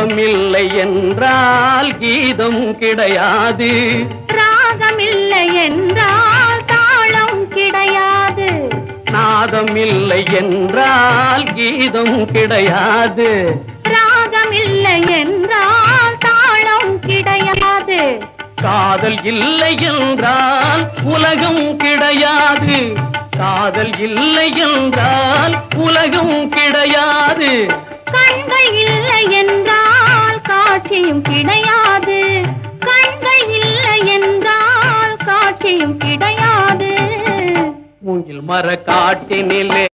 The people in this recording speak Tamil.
ராகமில்லை என்றால் கீதம் கிடையாது. ராகமில்லை என்றால் தாளம் கிடையாது. நாதமில்லை என்றால் கீதம் கிடையாது. ராகமில்லை என்றால் தாளம் கிடையாது. காதல் இல்லை என்றால் உலகம் கிடையாது. காதல் இல்லை என்றால் உலகம் கிடையாது. கண்கள் இல்லை என்றால் காட்சியும் கிடையாது. கண்கள் இல்லை என்றால் காட்சியும் கிடையாது. மூங்கில் மர காட்டினிலே